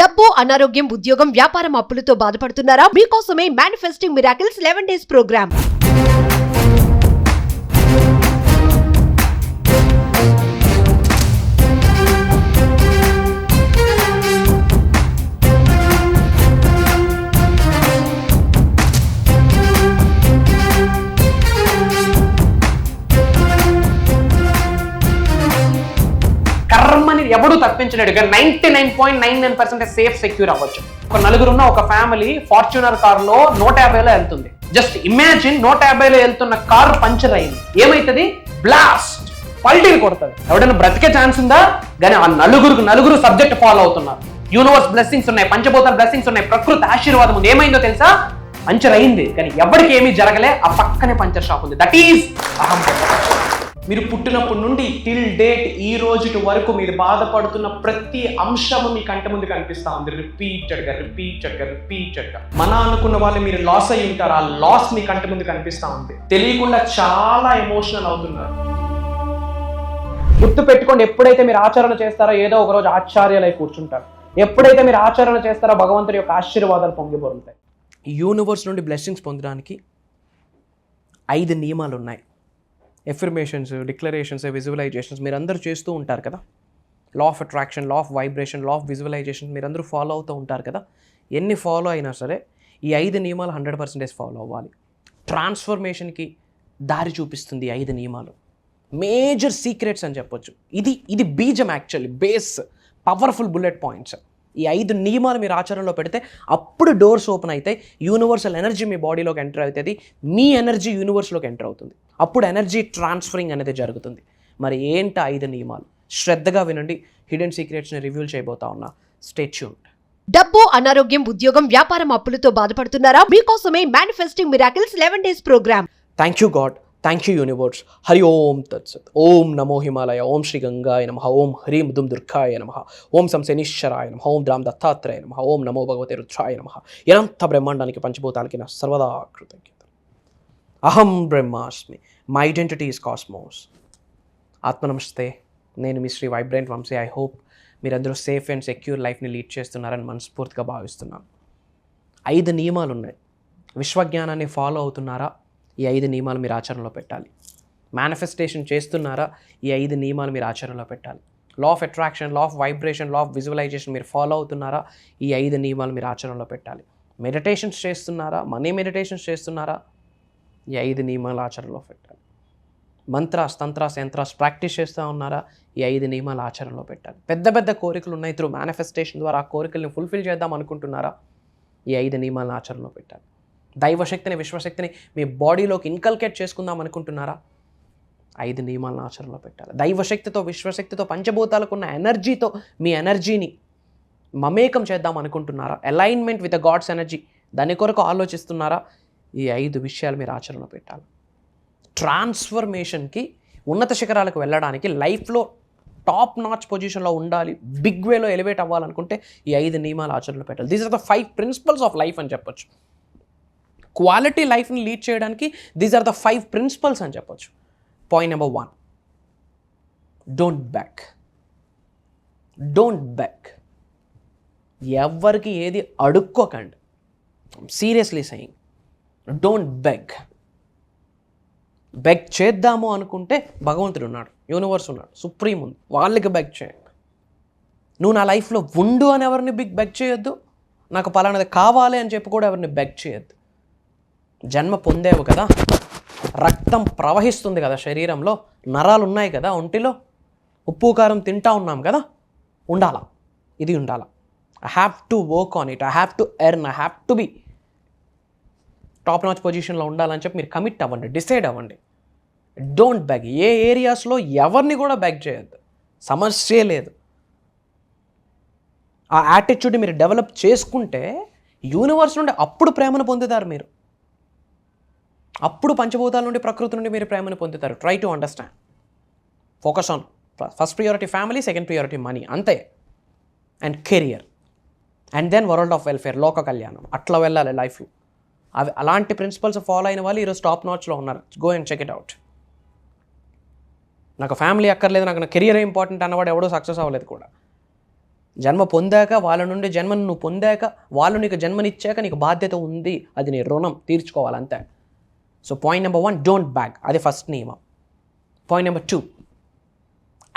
డబ్బు, అనారోగ్యం, ఉద్యోగం, వ్యాపారం, అప్పులతో బాధపడుతున్నారా? మీకోసమే మేనిఫెస్టింగ్ మిరాకిల్స్ 11 days ప్రోగ్రామ్. కర్మని ఎవడు తప్పించలేడుగా 99.99% సేఫ్ సెక్యూర్ అవ్వచ్చు. ఒక నలుగురున్న ఒక ఫ్యామిలీ ఫార్చునర్ కారులో 150లో వెళ్తుంది. జస్ట్ ఇమాజిన్ 150లో వెళ్తున్న కారు పంచర్ అయింది. ఏమైతుంది? బ్లాస్ట్, పల్టీలు కొడుతుంది. ఎవడైనా బ్రతికే ఛాన్స్ ఉందా? కానీ ఆ నలుగురు సబ్జెక్ట్ ఫాలో అవుతున్నారు. యూనివర్స్ బ్లెస్సింగ్స్ ఉన్నాయి, పంచభూతాల బ్లెస్సింగ్స్ ఉన్నాయి, ప్రకృతి ఆశీర్వాదం ఉంది. ఏమైందో తెలుసా? పంచర్ అయింది, కానీ ఎవరికి ఏమీ జరగలే. ఆ పక్కనే పంచర్ షాప్ ఉంది. దట్ ఈజ్ అహం. మీరు పుట్టినప్పటి నుండి టిల్ డేట్ ఈ రోజు వరకు మీరు బాధపడుతున్న ప్రతి అంశము మీ కంటి ముందు కనిపిస్తా ఉంది. రిపీటెడ్గా మన అనుకున్న వాళ్ళు మీరు లాస్ అయ్యి ఉంటారు. ఆ లాస్ మీ కంటి ముందు కనిపిస్తా ఉంది. తెలియకుండా చాలా ఎమోషనల్ అవుతున్నారు. గుర్తు పెట్టుకోండి, ఎప్పుడైతే మీరు ఆచరణ చేస్తారో ఏదో ఒక రోజు ఆశ్చర్యాలై కూర్చుంటారు. ఎప్పుడైతే మీరు ఆచరణ చేస్తారో భగవంతుడి యొక్క ఆశీర్వాదాలు పొంగిపోతాయి. యూనివర్స్ నుండి బ్లెస్సింగ్స్ పొందడానికి 5 నియమాలు ఉన్నాయి. ఎఫర్మేషన్స్, డిక్లరేషన్స్, విజువలైజేషన్స్ మీరు అందరూ చేస్తూ ఉంటారు కదా. Law of attraction, law of vibration, law of visualisation మీరు అందరూ ఫాలో అవుతూ ఉంటారు కదా. ఎన్ని ఫాలో అయినా సరే ఈ 5 నియమాలు 100% ఫాలో అవ్వాలి. ట్రాన్స్ఫర్మేషన్కి దారి చూపిస్తుంది 5 నియమాలు. మేజర్ సీక్రెట్స్ అని చెప్పొచ్చు. ఇది బీజం, actually base, powerful bullet points. ఈ 5 నియమాలు మీరు ఆచరణలో పెడితే అప్పుడు డోర్స్ ఓపెన్ అవుతాయి. యూనివర్సల్ ఎనర్జీ మీ బాడీలోకి ఎంటర్ అవుతుంది. మీ ఎనర్జీ యూనివర్స్లోకి ఎంటర్ అవుతుంది. అప్పుడు ఎనర్జీ ట్రాన్స్ఫరింగ్ అనేది జరుగుతుంది. మరి ఏంటి 5 నియమాలు? శ్రద్ధగా వినండి. హిడెన్ సీక్రెట్స్ని రివ్యూ చేయబోతా ఉన్నా. Stay tuned. డబ్బు, అనారోగ్యం, ఉద్యోగం, వ్యాపారం, అప్పులతో బాధపడుతున్నారా? మీకోసమే manifesting miracles 11 days program. Thank you God, thank you universe. Hari ఓం తత్సత్. ఓం నమో హిమాలయ. ఓం శ్రీ గంగాయ నమః. ఓం హ్రీం దుమ్ దుర్గాయ నమః. ఓం శంశనిశ్వరాయ నమః. ఓం ద్రాం దత్తాత్రేయ నమః. ఓం నమో భగవతే రుద్రాయ నమః. ఇనంత బ్రహ్మాండానికి, పంచభూతాలకి నా సర్వదా కృతజ్ఞత. అహం బ్రహ్మాస్మి. My identity is cosmos. ఆత్మనమస్తే. నేను మీ Shri vibrant Vamshi. I hope మీరందరూ సేఫ్ అండ్ సెక్యూర్ లైఫ్ని లీడ్ చేస్తున్నారని మనస్ఫూర్తిగా భావిస్తున్నాను. 5 నియమాలు ఉన్నాయి. విశ్వజ్ఞానాన్ని ఫాలో అవుతున్నారా? ఈ 5 నియమాలు మీరు ఆచరణలో పెట్టాలి. మేనిఫెస్టేషన్ చేస్తున్నారా? ఈ 5 నియమాలు మీరు ఆచరణలో పెట్టాలి. Law of attraction, law of vibration, law of visualisation మీరు ఫాలో అవుతున్నారా? ఈ 5 నియమాలు మీరు ఆచరణలో పెట్టాలి. మెడిటేషన్స్ చేస్తున్నారా? మనీ మెడిటేషన్స్ చేస్తున్నారా? ఈ 5 నియమాలు ఆచరణలో పెట్టాలి. మంత్రాస్, తంత్రాస్, యంత్రాస్ ప్రాక్టీస్ చేస్తూ ఉన్నారా? ఈ 5 నియమాలు ఆచరణలో పెట్టాలి. పెద్ద కోరికలు ఉన్నాయి, త్రూ మేనిఫెస్టేషన్ ద్వారా ఆ కోరికల్ని ఫుల్ఫిల్ చేద్దాం అనుకుంటున్నారా? ఈ 5 నియమాలను ఆచరణలో పెట్టాలి. దైవశక్తిని, విశ్వశక్తిని మీ బాడీలోకి ఇన్కల్కేట్ చేసుకుందాం అనుకుంటున్నారా? 5 నియమాలను ఆచరణలో పెట్టాలి. దైవశక్తితో, విశ్వశక్తితో, పంచభూతాలకు ఉన్న ఎనర్జీతో మీ ఎనర్జీని మమేకం చేద్దాం అనుకుంటున్నారా? Alignment with the God's energy, దాని కొరకు ఆలోచిస్తున్నారా? ఈ 5 విషయాలు మీరు ఆచరణలో పెట్టాలి. ట్రాన్స్ఫర్మేషన్కి, ఉన్నత శిఖరాలకు వెళ్ళడానికి, లైఫ్లో టాప్ నాచ్ పొజిషన్లో ఉండాలి, బిగ్ వేలో ఎలివేట్ అవ్వాలనుకుంటే ఈ 5 నియమాలు ఆచరణలో పెట్టాలి. These are the 5 principles of life అని చెప్పొచ్చు. క్వాలిటీ లైఫ్ని లీడ్ చేయడానికి దీస్ ఆర్ ద 5 ప్రిన్సిపల్స్ అని చెప్పొచ్చు. Point number 1, don't beg. ఎవరికి ఏది అడుక్కోకండి. సీరియస్లీ సెయింగ్, డోంట్ బెగ్ చేద్దాము అనుకుంటే భగవంతుడు ఉన్నాడు, యూనివర్స్ ఉన్నాడు, సుప్రీం ఉంది, వాళ్ళకి బెగ్ చేయండి. నువ్వు నా లైఫ్లో ఉండు అని ఎవరిని బెగ్ చేయొద్దు. నాకు పలానాది కావాలి అని చెప్పి కూడా ఎవరిని బెగ్ చేయొద్దు. జన్మ పొందేవు కదా, రక్తం ప్రవహిస్తుంది కదా శరీరంలో, నరాలు ఉన్నాయి కదా ఒంటిలో, ఉప్పు కారం తింటా ఉన్నాం కదా, ఉండాలా, ఇది ఉండాలా. I have to work on it, I have to earn, I have to be top notch పొజిషన్లో ఉండాలని చెప్పి మీరు కమిట్ అవ్వండి, డిసైడ్ అవ్వండి. Don't beg. ఏ ఏరియాస్లో ఎవరిని కూడా బెగ్ చేయొద్దు, సమస్యే లేదు. ఆ యాటిట్యూడ్ని మీరు డెవలప్ చేసుకుంటే యూనివర్స్ నుండి అప్పుడు ప్రేమను పొందుతారు మీరు. అప్పుడు పంచభూతాల నుండి, ప్రకృతి నుండి మీరు ప్రేమను పొందుతారు. Try to understand. Focus on first priority family, second priority money, అంతే. And career, and then world of welfare, లోక కళ్యాణం. అట్లా వెళ్ళాలి లైఫ్లో. అలాంటి ప్రిన్సిపల్స్ ఫాలో అయిన వాళ్ళు ఈరోజు టాప్ నాచ్లో ఉన్నారు. Go and check it out. నాకు ఫ్యామిలీ అక్కర్లేదు, నాకు నా కెరియర్ ఇంపార్టెంట్ అన్నవాడు ఎవడో సక్సెస్ అవ్వలేదు కూడా. జన్మ పొందాక, వాళ్ళ నుండి జన్మను నువ్వు పొందాక, వాళ్ళు నీకు జన్మనిచ్చాక నీకు బాధ్యత ఉంది, అది నీ రుణం తీర్చుకోవాలంతే. So point number 1, don't beg, అది ఫస్ట్ నియమం. Point number 2,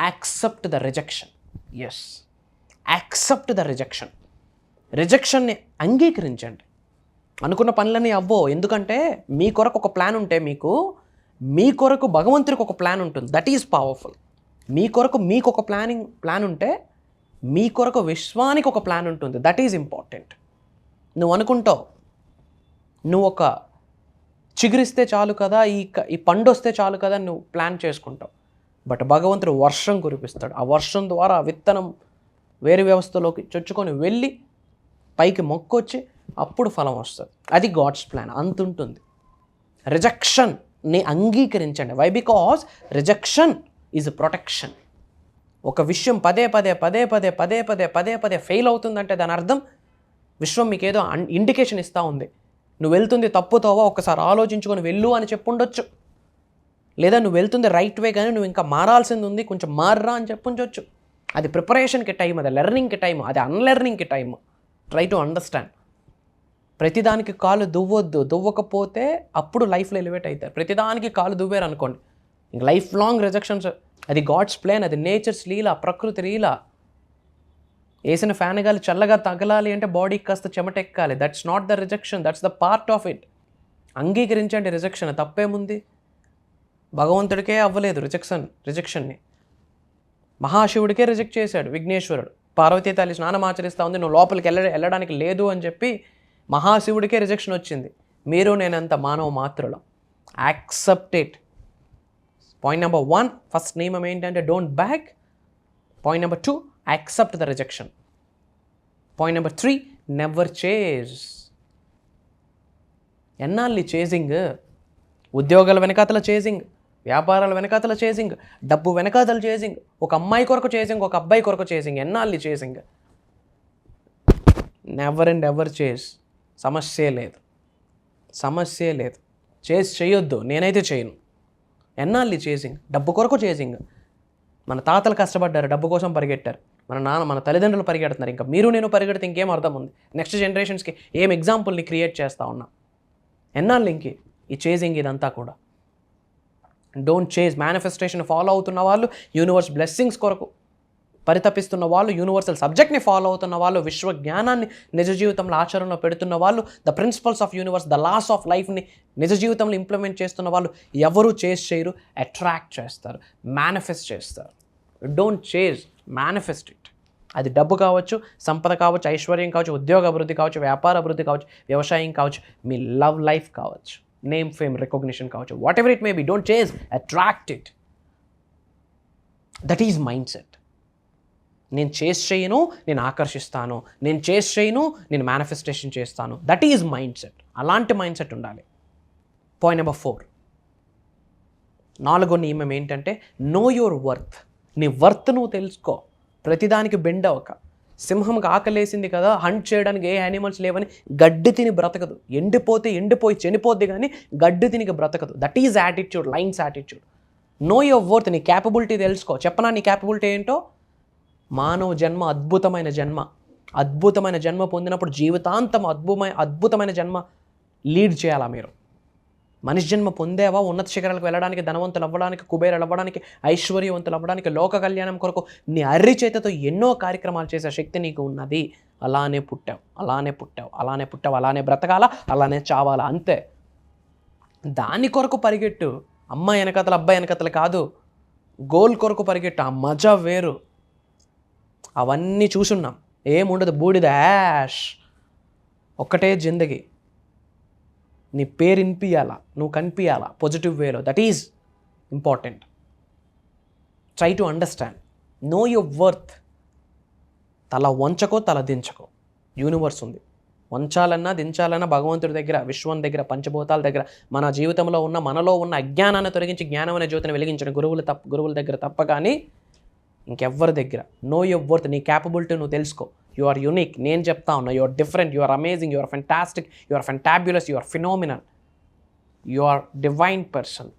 accept the rejection. Yes, accept the rejection. రిజెక్షన్ని అంగీకరించండి. అనుకున్న పనులన్నీ అవ్వవు, ఎందుకంటే మీ కొరకు ఒక ప్లాన్ ఉంటే, మీ కొరకు భగవంతుడికి ఒక ప్లాన్ ఉంటుంది. That is powerful. మీ కొరకు మీకు ఒక ప్లాన్ ఉంటే, మీ కొరకు విశ్వానికి ఒక ప్లాన్ ఉంటుంది. That is important. నువ్వు అనుకుంటావు నువ్వు ఒక చిగురిస్తే చాలు కదా, ఈ పండు వస్తే చాలు కదా నువ్వు ప్లాన్ చేసుకుంటావు. బట్ భగవంతుడు వర్షం కురిపిస్తాడు. ఆ వర్షం ద్వారా ఆ విత్తనం వేరు వ్యవస్థలోకి చొచ్చుకొని వెళ్ళి పైకి మొక్కొచ్చి అప్పుడు ఫలం వస్తుంది. అది గాడ్స్ ప్లాన్. అంత ఉంటుంది. రిజెక్షన్ని అంగీకరించండి. Why? Because rejection is protection. ఒక విషయం పదే పదే ఫెయిల్ అవుతుందంటే దాని అర్థం విశ్వం మీకు ఏదో ఇండికేషన్ ఇస్తూ ఉంది. నువ్వు వెళ్తుంది తప్పుతోవా, ఒకసారి ఆలోచించుకొని వెళ్ళు అని చెప్పుండొచ్చు. లేదా నువ్వు వెళ్తుంది రైట్ వే కానీ నువ్వు ఇంకా మారాల్సింది ఉంది, కొంచెం మారరా అని చెప్పుంచవచ్చు. అది ప్రిపరేషన్కి టైం, అది లెర్నింగ్కి టైం, అది అన్లెర్నింగ్కి టైం. Try to understand. ప్రతిదానికి కాలు దువ్వొద్దు. దువ్వకపోతే అప్పుడు లైఫ్లో ఎలివేట్ అవుతారు. ప్రతిదానికి కాలు దువ్వారు అనుకోండి, ఇంక లైఫ్ లాంగ్ రిజెక్షన్స్. అది గాడ్స్ ప్లాన్, అది నేచర్స్ లీల, ప్రకృతి లీల. వేసిన ఫ్యాన్ గాలి చల్లగా తగలాలి అంటే బాడీకి కాస్త చెమటెక్కాలి. That's not the rejection, that's the part of it. అంగీకరించండి రిజెక్షన్. తప్పేముంది? భగవంతుడికే అవ్వలేదు రిజెక్షన్ని. మహాశివుడికే రిజెక్ట్ చేశాడు విఘ్నేశ్వరుడు. పార్వతీ తల్లి స్నానం ఆచరిస్తూ ఉంది, నువ్వు లోపలికి వెళ్ళడానికి లేదు అని చెప్పి మహాశివుడికే రిజెక్షన్ వచ్చింది. మీరు నేనంత మానవ మాత్రులం. Accept it. Point number 1, first నియమం ఏంటంటే don't back. Point number 2, accept the rejection. Point number 3, never chase. ఎన్నాళ్ళు చేజింగ్? ఉద్యోగాల వెనకాతల చేజింగ్, వ్యాపారాల వెనకాతల చేజింగ్, డబ్బు వెనకాతల చేజింగ్, ఒక అమ్మాయి కొరకు చేజింగ్, ఒక అబ్బాయి కొరకు చేజింగ్. ఎన్నాళ్ళు chasing? Never and ever chase. సమస్యే లేదు. చేయొద్దు. నేనైతే చేయను. ఎన్నాళ్ళు చేజింగ్? డబ్బు కొరకు చేజింగ్. మన తాతలు కష్టపడ్డారు, డబ్బు కోసం పరిగెట్టారు. మన తల్లిదండ్రులు పరిగెడుతున్నారు. ఇంకా మీరు నేను పరిగెడితే ఇంకేం అర్థం ఉంది? నెక్స్ట్ జనరేషన్స్కి ఏం ఎగ్జాంపుల్ని క్రియేట్ చేస్తూ ఉన్నా? ఎన్నాళ్ళు ఇంకే ఈ చేజింగ్? ఇదంతా కూడా డోంట్ చేజ్. మేనిఫెస్టేషన్ ఫాలో అవుతున్న వాళ్ళు, యూనివర్స్ బ్లెస్సింగ్స్ కొరకు పరితపిస్తున్న వాళ్ళు, యూనివర్సల్ సబ్జెక్ట్ని ఫాలో అవుతున్న వాళ్ళు, విశ్వ జ్ఞానాన్ని నిజ జీవితంలో ఆచరణలో పెడుతున్న వాళ్ళు, the principles of universe, the laws of లైఫ్ని నిజ జీవితంలో ఇంప్లిమెంట్ చేస్తున్న వాళ్ళు ఎవరు చేజ్ చేయరు, అట్రాక్ట్ చేస్తారు, మేనిఫెస్ట్ చేస్తారు. Don't chase, manifest it. అది డబ్బు కావచ్చు, సంపద కావచ్చు, ఐశ్వర్యం కావచ్చు, ఉద్యోగ అభివృద్ధి కావచ్చు, వ్యాపార అభివృద్ధి కావచ్చు, వ్యవసాయం కావచ్చు, మీ లవ్ లైఫ్ కావచ్చు, నేమ్, ఫేమ్, రికగ్నిషన్ కావచ్చు, what ever it may be. Don't chase, attract it. That is mind set. నేను చేయను, నేను ఆకర్షిస్తాను. నేను చేయను, నేను మేనిఫెస్టేషన్ చేస్తాను. That is mind set. అలాంటి మైండ్ సెట్ ఉండాలి. పాయింట్ నెంబర్ 4, 4వ నియమం ఏంటంటే నో యువర్ వర్త్. నీ వర్త్ నువ్వు తెలుసుకో. ప్రతిదానికి బెండ్ అవ్వక. సింహంకి ఆకలేసింది కదా, హంట్ చేయడానికి ఏ యానిమల్స్ లేవని గడ్డి తిని బ్రతకదు. ఎండిపోయి చనిపోద్ది కానీ గడ్డి తినికి బ్రతకదు. That is attitude, lion's attitude. Know your worth. నీ క్యాపబిలిటీ తెలుసుకో. చెప్పనా నీ క్యాపబిలిటీ ఏంటో? మానవ జన్మ అద్భుతమైన జన్మ పొందినప్పుడు జీవితాంతం అద్భుతమైన జన్మ లీడ్ చేయాలా మీరు? మనిషి జన్మ పొందేవా ఉన్నత శిఖరాలకు వెళ్ళడానికి, ధనవంతులు అవ్వడానికి, కుబేరులు అవ్వడానికి, ఐశ్వర్యవంతులు అవ్వడానికి, లోక కళ్యాణం కొరకు నీ అర్రి చేతతో ఎన్నో కార్యక్రమాలు చేసే శక్తి నీకు ఉన్నది. అలానే పుట్టావు, అలానే బ్రతకాలా, అలానే చావాలా, అంతే. దాని కొరకు పరిగెట్టు. అమ్మాయి వెనకతలు, అబ్బాయి వెనకతలు కాదు. గోల్ కొరకు పరిగెట్టు. ఆ మజా వేరు. అవన్నీ చూసున్నాం. ఏముండదు, బూడిద, యాష్. ఒక్కటే జిందగీ. నీ పేరు వినిపించాలా, నువ్వు కనిపించాలా పాజిటివ్ వేలో. That is important. Try to understand. Know your worth. తల వంచకో, తల దించకో. యూనివర్స్ ఉంది. వంచాలన్నా దించాలన్నా భగవంతుడి దగ్గర, విశ్వం దగ్గర, పంచభూతాల దగ్గర. మన జీవితంలో ఉన్న, మనలో ఉన్న అజ్ఞానాన్ని తొలగించి జ్ఞానం అనే జ్యోతిని వెలిగించిన గురువుల దగ్గర తప్ప కానీ ఇంకెవ్వరి దగ్గర. Know your worth. నీ క్యాపబిలిటీ నువ్వు తెలుసుకో. You are unique. నేను చెప్తా ఉన్నా, you are different, you are amazing, you are fantastic, you are fantabulous, you are phenomenal, you are divine person.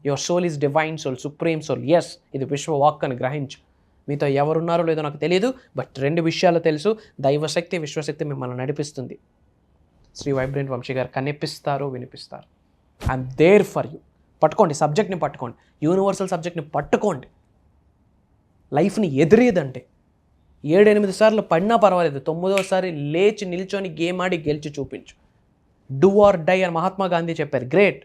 Your soul is divine soul, supreme soul. Yes, ఇది విశ్వ walk అని గ్రహించు. మీతో ఎవరున్నారో లేదో నాకు తెలియదు, బట్ 2 విషయాలు తెలుసు. దైవశక్తి, విశ్వశక్తి మిమ్మల్ని నడిపిస్తుంది. శ్రీ వైబ్రెంట్ వంశీ గారు కనిపిస్తారు, వినిపిస్తారు. I'm there for you. పట్టుకోండి, సబ్జెక్ట్ని పట్టుకోండి, యూనివర్సల్ సబ్జెక్ట్ని పట్టుకోండి. లైఫ్ని ఎదురేదంటే 7-8 సార్లు పడినా పర్వాలేదు, 9వసారి లేచి నిల్చొని గేమ్ ఆడి గెలిచి చూపించు. డూ ఆర్ డై అని మహాత్మా గాంధీ చెప్పారు. గ్రేట్,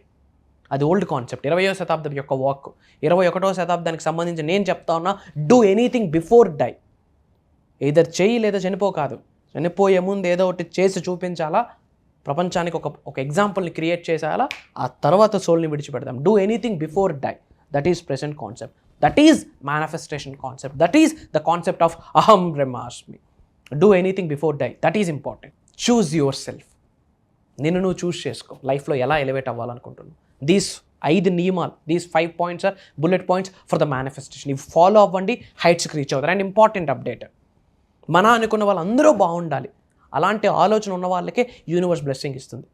అది ఓల్డ్ కాన్సెప్ట్. 20వ శతాబ్దం యొక్క వాక్. 21వ శతాబ్దానికి సంబంధించి నేను చెప్తా ఉన్నా, do anything before die. Either చెయ్యి లేదా చనిపో కాదు, చనిపోయే ముందు ఏదో ఒకటి చేసి చూపించాలా, ప్రపంచానికి ఒక ఎగ్జాంపుల్ని క్రియేట్ చేసేయాలా, ఆ తర్వాత సోల్ని విడిచిపెడదాం. Do anything before die. That is present concept. That is manifestation concept. That is the concept of అహం బ్రహ్మాస్మి. Do anything before die. That is important. Choose yourself. నిన్ను నువ్వు చూస్ చేసుకో. లైఫ్లో ఎలా ఎలివేట్ అవ్వాలనుకుంటున్నావు. దీస్ 5 నియమాలు, these 5 points are bullet points for the manifestation. ఇవి follow అవ్వండి, హైట్స్కి రీచ్ అవుతారు. అండ్ ఇంపార్టెంట్ అప్డేట్, మన అనుకున్న వాళ్ళందరూ బాగుండాలి. అలాంటి ఆలోచన ఉన్న వాళ్ళకే యూనివర్స్ బ్లెస్సింగ్ ఇస్తుంది.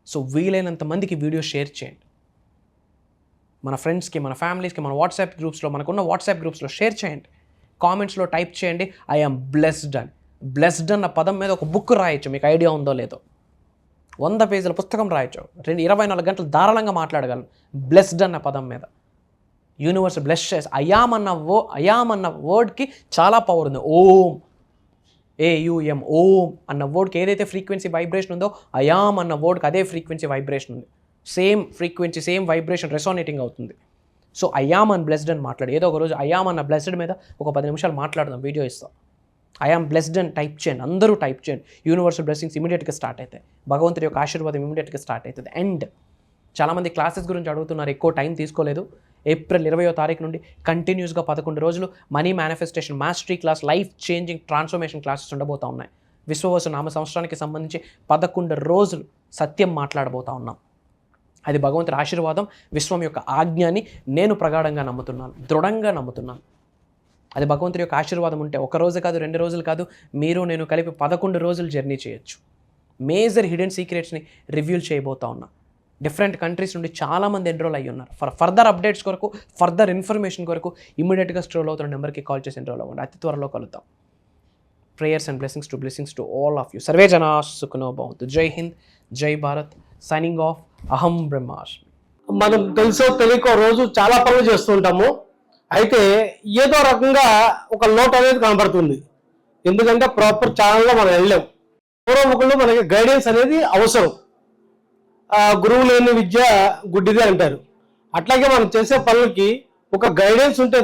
సో వీలైనంత మందికి వీడియో షేర్ చేయండి. మన ఫ్రెండ్స్కి, మన ఫ్యామిలీస్కి, మన వాట్సాప్ గ్రూప్స్లో, మనకున్న వాట్సాప్ గ్రూప్స్లో షేర్ చేయండి. కామెంట్స్లో టైప్ చేయండి, ఐ ఆమ్ బ్లెస్డ్ అని. బ్లెస్డ్ అన్న పదం మీద ఒక బుక్ రాయొచ్చు, మీకు ఐడియా ఉందో లేదో. 100 పేజీల పుస్తకం రాయొచ్చు. 24 గంటలు ధారాళంగా మాట్లాడగలను బ్లెస్డ్ అన్న పదం మీద. యూనివర్స్ బ్లెస్ చేసి అయామ్ అన్న వర్డ్కి చాలా పవర్ ఉంది. ఓం, AUM, ఓం అన్న వర్డ్కి ఏదైతే ఫ్రీక్వెన్సీ వైబ్రేషన్ ఉందో, అయామ్ అన్న వర్డ్కి అదే ఫ్రీక్వెన్సీ వైబ్రేషన్ ఉంది. Same frequency, same vibration resonating అవుతుంది. సో అయామ్ అన్ బ్లెస్డ్ అని మాట్లాడి, ఏదో ఒక రోజు అయామ్ అన్న బ్లెస్డ్ మీద ఒక 10 నిమిషాలు మాట్లాడదాం, వీడియో ఇస్తాం. ఐఆమ్ బ్లెస్డ్ అని టైప్ చేయండి, అందరూ టైప్ చేయండి. యూనివర్సల్ బ్లెస్సింగ్స్ ఇమీడియట్గా స్టార్ట్ అవుతాయి. భగవంతుడి యొక్క ఆశీర్వాదం ఇమీడియట్గా స్టార్ట్ అవుతుంది. అండ్ చాలామంది క్లాసెస్ గురించి అడుగుతున్నారు, ఎక్కువ టైం తీసుకోలేదు. ఏప్రిల్ 20వ తారీఖు నుండి కంటిన్యూస్గా 11 రోజులు money manifestation mastery class, life changing transformation classes ఉండబోతా ఉన్నాయి. విశ్వవసు నామ సంవత్సరానికి సంబంధించి 11 రోజులు సత్యం మాట్లాడబోతా ఉన్నాం. అది భగవంతుడి ఆశీర్వాదం, విశ్వం యొక్క ఆజ్ఞని నేను ప్రగాఢంగా నమ్ముతున్నాను, దృఢంగా నమ్ముతున్నాను. అది భగవంతుడి యొక్క ఆశీర్వాదం ఉంటే 1 రోజు కాదు, 2 రోజులు కాదు, మీరు నేను కలిపి 11 రోజులు జర్నీ చేయొచ్చు. మేజర్ హిడెన్ సీక్రెట్స్ని రివ్యూల్ చేయబోతా ఉన్నా. డిఫరెంట్ కంట్రీస్ నుండి చాలామంది ఎన్రోల్ అయ్యి ఉన్నారు. ఫర్దర్ అప్డేట్స్ కొరకు, ఫర్దర్ ఇన్ఫర్మేషన్ కొరకు ఇమీడియట్గా స్ట్రోల్ అవుతున్న నెంబర్కి కాల్ చేసి ఎన్రోల్ అవ్వండి. అతి త్వరలో కలుద్దాం. Prayers and blessings to all of you. Survey జనా సుఖినో భవంతు. జై హింద్, జై భారత్. Signing off. అహం బ్రహ్మాస్మి. మనం తెలుసో తెలియకో రోజు చాలా పనులు చేస్తుంటాము. అయితే ఏదో రకంగా ఒక లోటు అనేది కనబడుతుంది. ఎందుకంటే ప్రాపర్ ఛానల్లో మనం వెళ్ళాం. పూర్వముఖులు మనకి గైడెన్స్ అనేది అవసరం. గురువు లేని విద్య గుడ్డిదే అంటారు. అట్లాగే మనం చేసే పనులకి ఒక గైడెన్స్ ఉంటే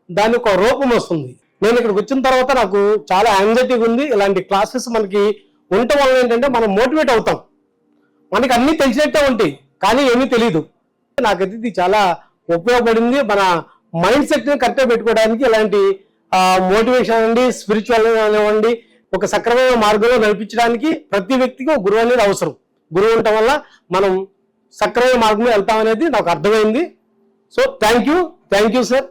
దానికి ఒక రూపం వస్తుంది. నేను ఇక్కడికి వచ్చిన తర్వాత నాకు చాలా యాంగ్జైటీగా ఉంది. ఇలాంటి క్లాసెస్ మనకి ఉండటం వల్ల ఏంటంటే మనం మోటివేట్ అవుతాం. మనకి అన్నీ తెలిసినట్టే ఉంటాయి, కానీ ఏమీ తెలియదు. నాకైతే ఇది చాలా ఉపయోగపడింది. మన మైండ్ సెట్ని కరెక్ట్గా పెట్టుకోవడానికి ఇలాంటి మోటివేషన్ అనండి, స్పిరిచువల్ అనివ్వండి, ఒక సక్రమైన మార్గంలో నడిపించడానికి ప్రతి వ్యక్తికి ఒక గురువు అనేది అవసరం. గురువు ఉండటం వల్ల మనం సక్రమైన మార్గంలో వెళ్తామనేది నాకు అర్థమైంది. So thank you sir.